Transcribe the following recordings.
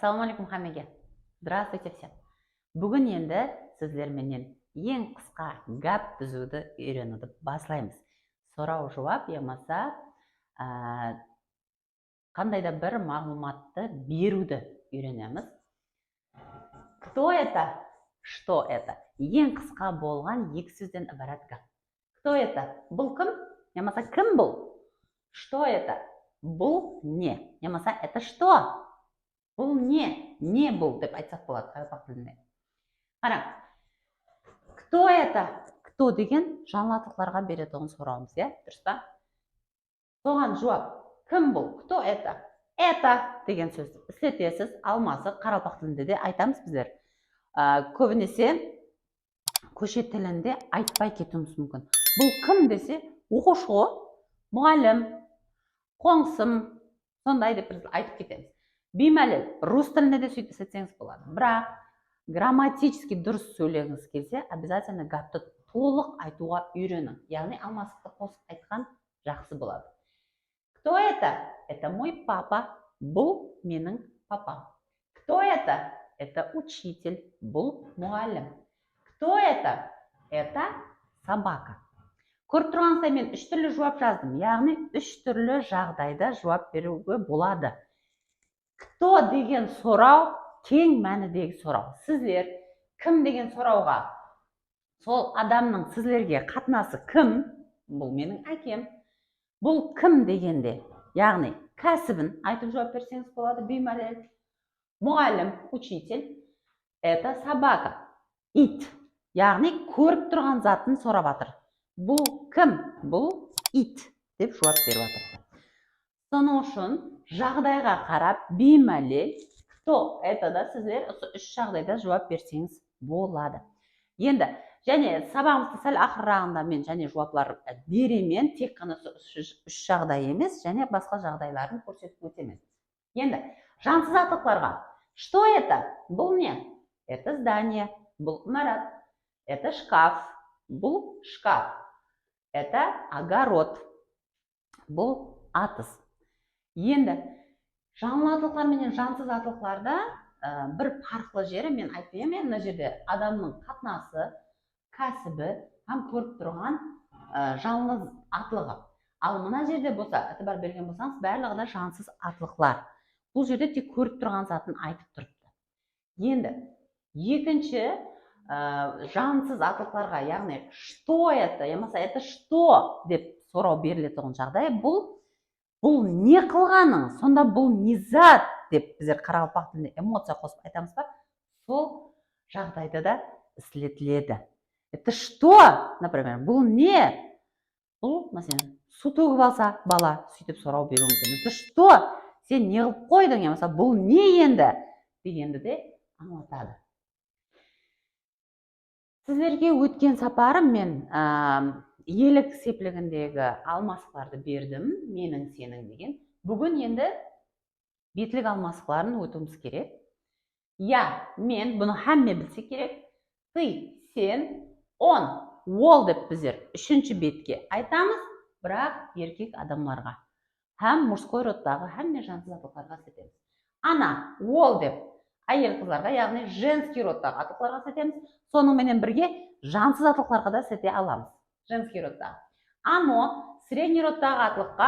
Ассалаумалейкум хамеге. Здравствуйте всем. Бүгін енді сіздерменен ең қысқа гәп түзуді үйренуді баслаймыз. Сұрау жауап ямаса қандай да бір мағлұматты беруді үйренеміз. Кто это? Что это? Ең қысқа болған екі сөзден ібарат гәп. Кто это? Бұл кім? Ямаса кім бұл? Что это? Бұл не? Ямаса это что? Бұл не бұл деп айтсақ болады қазақ тілінде. Қараңыз. Кто это? Кто деген жанлатықларға беретін сұрауымыз, дұрыс па? Соған жауап. Кім бұл? Кто это? Это деген сөзді істетесіз, алмасы қаралпақ тілінде де айтамыз біздер. Көбінесе көше тілінде айтпай кетуіміз мүмкін. Бұл кім десе, оқушы ғой, мұғалім, қоңсым, сондай деп біз айтып кетеміз. Беймәлел, рус тілінде де сөйтіп істетсеңіз болады. Бірақ грамматически дұрыс сөйлегіңіз келсе, обязательно гәпті толық айтуға үйренің. Яғни алмасықты қосып айтқан жақсы болады. Кто это? Это мой папа. Бұл менің папам. Кто это? Это учитель. Бұл мұғалім. Кто это? Это собака. Көріп тұрғаныңызда мен үш түрлі жауап жаздым. Яғни үш түрлі жағдайда жауап беруге болады. Кто деген сұрау кең мәнідегі сұрау. Сіздер кім деген сұрауға сол адамның сіздерге қатынасы кім? Бұл менің әкем. Бұл кім дегенде, яғни кәсібін айтып жауап берсеңіз болады. Беймәлел. Мұғалім, учитель. Это собака. Ит. Яғни көріп тұрған затын сұрап жатыр. Бұл кім? Бұл ит деп жауап беріп жатыр. Соның үшін жағдайға қарап беймәлел кто это да сіздер үш жағдайда жауап берсеңіз болады. Енді және сабағымызды сәл ақырағында мен және жауаплар беремен, тек қана үш жағдай емес, және басқа жағдайларын көрсетіп өтемін. Енді жансыз атықларға что это? Бұл не? Это здание. Бұл имарат. Это шкаф. Бұл шкаф. Это огород. Бұл атыс. Енді жанлы атылықтар мен жансыз атылықтарда бір парқлы жері мен айтпаймын. Мына жерде адамның қатынасы, кәсібі, һәм көріп тұрған жанлы атылығы. Ал мына жерде болса, әтібар берген болсаңыз, барлығы да жансыз атылықлар. Бұл жерде тек көріп тұрған затын айтып тұрыпты. Енді екінші жансыз атылықтарға, яғни что это, ямаса это что деп сұрау берілетін жағдай, бұл не қылғаның, сонда бұл не зат деп біздер қарақалпақ тілінде эмоция қосып айтамыз ба? Сол жағдайда да істетіледі. Это что, например, бұл не? Бұл, мәселен, су төгіп алса, бала сөйтіп сұрау беруі мүмкін. Это что? Сен не қылып қойдың, ямаса бұл не енді? Дегенді де аңлатады. Сіздерге өткен сапарым мен елік сеплігіндегі алмасықларды бердім, менің, сенің деген. Бүгін енді бетлік алмасықларын өтуіміз керек. Я, мен, бұны һәмме білсе керек. Ты, сен, он, ол деп біздер үшінші бетке айтамыз, бірақ еркек адамларға. Һәм мужской родтағы һәмме жансыз атықларға сетеміз. Ана, ол деп әйел қызларға, яғни женский родтағы атықларға сетеміз. Соның менен бірге жансыз атықларға да сете аламыз. Женский родтағы. Ано, средний родтағы атылыққа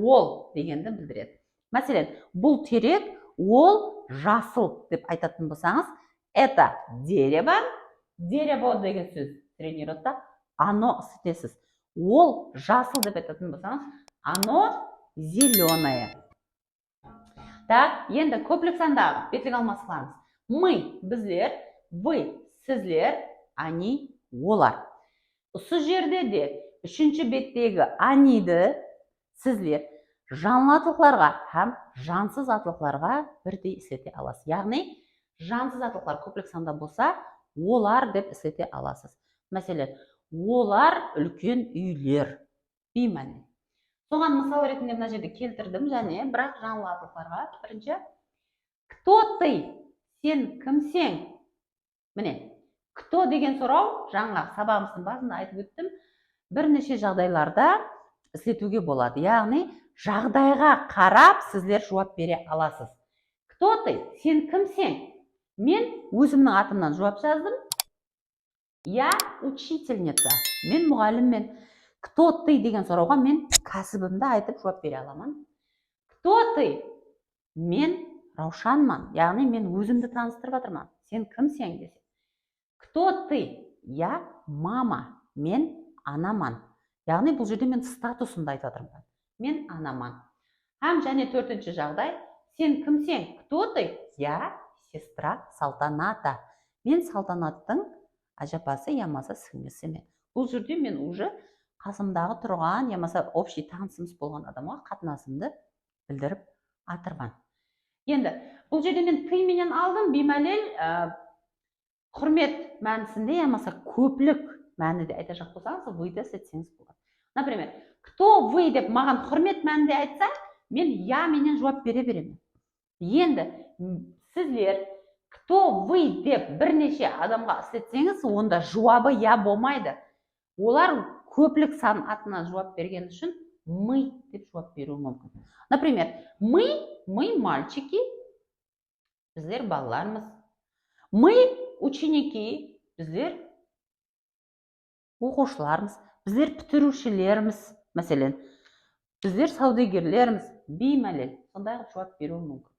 ол дегенді білдіреді. Мәселен, бұл терек, ол жасыл деп айтатын болсаңыз, это дерево, дерево деген сөз средний родта, ано сетесіз. Ол жасыл деп айтатын болсаңыз, ано зеленое. Так, енді көплік сандағы бетлік алмасықларымыз. Мы, біздер, вы, сізлер, они, олар. Осы жерде де үшінші беттегі аниді сізлер жанлы атылықтарға һәм жансыз атылықтарға бірдей істете аласыз. Яғни, жансыз атылықтар көплік санда болса, олар деп істете аласыз. Мәселен, олар үлкен үйлер. Беймәлел. Соған мысал ретінде мына жерде келтірдім, және бірақ жанлы атылықтарға бірінші кто ты? Сен кімсең? Міне, кто деген сұрау, жаңа сабағымыздың басында айтып өттім, бірнеше жағдайларда істетуге болады. Яғни, жағдайға қарап сіздер жауап бере аласыз. Кто ты? Сен кімсің? Мен өзімнің атымнан жауап жаздым. Я учительница. Мен мұғаліммен. Кто ты деген сұрауға мен кәсібімді айтып жауап бере аламын. Кто ты? Мен Раушанман. Яғни мен өзімді таныстырып жатырмын. Сен кімсің десе. Кто ты? Я мама. Мен анаман. Яғни бұл жерде мен статусымды айтып жатырмын. Мен анаман. Һәм және төртінші жағдай. Сен кімсің? Кто ты? Я сестра Салтаната. Мен Салтанаттың ажапасы, ямаса сіңлісі мен. Бұл жерде мен уже қасымдағы тұрған, ямаса общий танысымыз болған адамға қатынасымды білдіріп атырман. Енді, бұл жерде мен ты менен алдым, беймәлел құрмет мәнісінде, ямаса көплік мәнінде айта жақ болсаңыз, выйды сетсеңіз болады. Например, кто вы деп маған құрмет мәнінде айтса, мен я менен жауап бере беремін. Енді, сіздер кто вы деп бірнеше адамға істетсеңіз, онда жауабы я болмайды. Олар көплік сан атына жауап берген үшін мы деп жауап беруі мүмкін. Например, мы мальчики, біздер балалармыз. Мы ученики, біздер оқушылармыз. Біздер бітірушілерміз, мәселен. Біздер саудагерлерміз, беймәлел. Сондай жауап беруі мүмкін.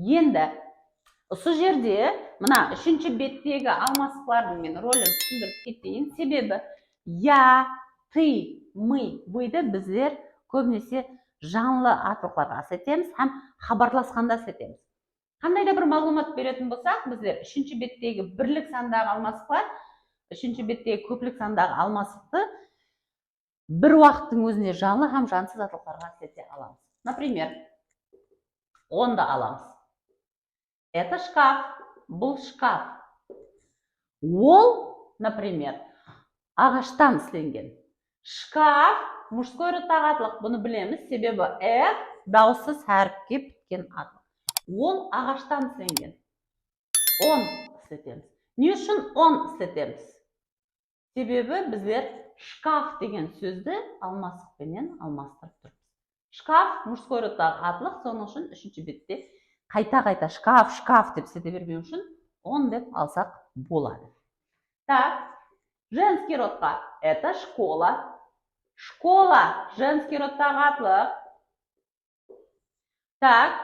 Енді, осы жерде, мына үшінші беттегі алмасқылардың мен рөлін түсіндіріп кетейін. Себебі, я, ты, мы, выйды біздер көбінесе жанлы аталықтарға істетеміз, һәм хабарласқанда істетеміз. Қандай да бір мағлұмат беретін болсақ, біздер үшінші беттегі бірлік сандағы алмасқылар, үшінші беттегі көплік сандағы алмасықты бір уақыттың өзінде жанлы һәм жансыз аталықтарға істете аламыз. Например, онда аламыз. Это шкаф, бұл шкаф. Ол, например, ағаштан істелген. Шкаф, мужской родтағы аталық, бұны білеміз, себебі F дауыссыз әріпке біткен аталық. Ол ағаштан істелген. Он істетеміз. Не үшін он істетеміз? Себебі біздер шкаф деген сөзді алмасықпенен алмастырып тұрмыз. Шкаф, мужской родтағы аталық, соның үшін үшінші бетте қайта-қайта шкаф деп істете бермеу үшін он деп алсақ болады. Так, женский родқа это школа. Школа, женский родтағы аталық. Так,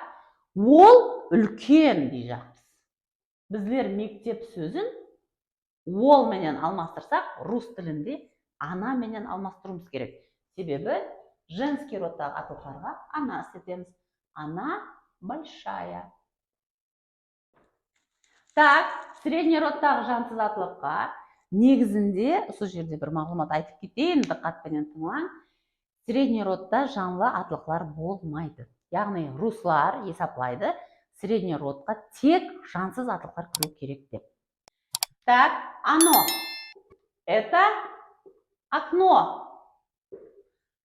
ол үлкен дей жақпыз. Біздер мектеп сөзін ол менен алмастырсақ, рус тілінде ана менен алмастыруымыз керек. Себебі женский родтағы аталықтарға ана істетеміз. Она большая. Так, средний родтағы жансыз аталыққа негізінде, осы жерде бір мағлұмат айтып кетейін, диққатпенен тыңлаң. Средний родта жанлы аталықлар болмайды. Яғни руслар есаплайды, средний родқа тек жансыз аталықтар кіру керек деп. Так, оно. Это окно.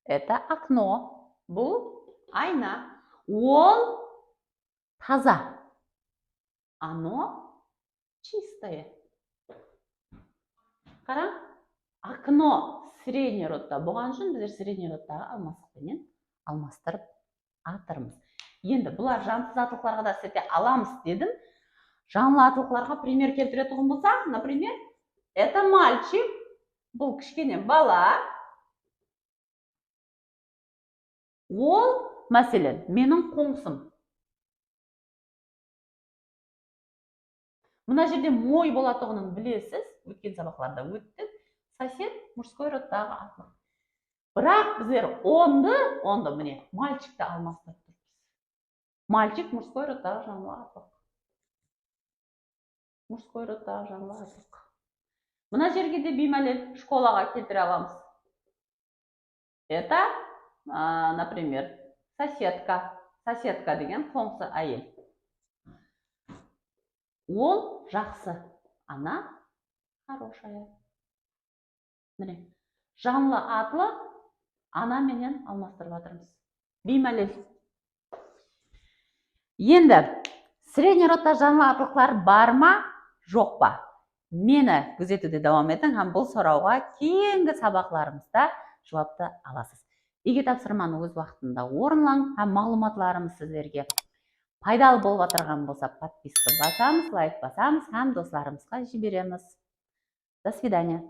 Это окно. Бұл айна. Ол таза. Оно чистое. Қараң, окно средний родта болған үшін біздер средний родтағы алмасықпенен алмастырып атырмыз. Енді бұлар жансыз аталықтарға да істете аламыз дедім. Жанлы аталықтарға пример келтіретін болсақ, например, это мальчик, бұл кішкене бала. Ол, мәселен, менің қоңсым. Мына жерде мой болатығының білесіз, өткен сабақларда өттік. Сосед мужской родтағы аталық. Бірақ біздер онды міне мальчикті алмастырып тұрмыз. Мальчик мужской родтағы жанлы аталық. Мужской родтағы жанлы аталық. Мына жерге де беймәлел школаға келтіре аламыз. Это, например, соседка. Соседка деген қоңсы әйел. Ол жақсы. Она хорошая. Міне, жанлы атлы ана менен алмастырып жатырмыз. Беймәлел. Енді, средний родта жанлы атлықлар бар ма, жоқ па? Мені күзетуде давам етің, һәм бұл сұрауға кейінгі сабақларымызда жауапты аласыз. Егер тапсырманы өз уақытында орынлаң, һәм мағлұматларымыз сіздерге пайдалы болып отырған болса, подписка басамыз, лайк басамыз, һәм достарымызға жібереміз. До свидания.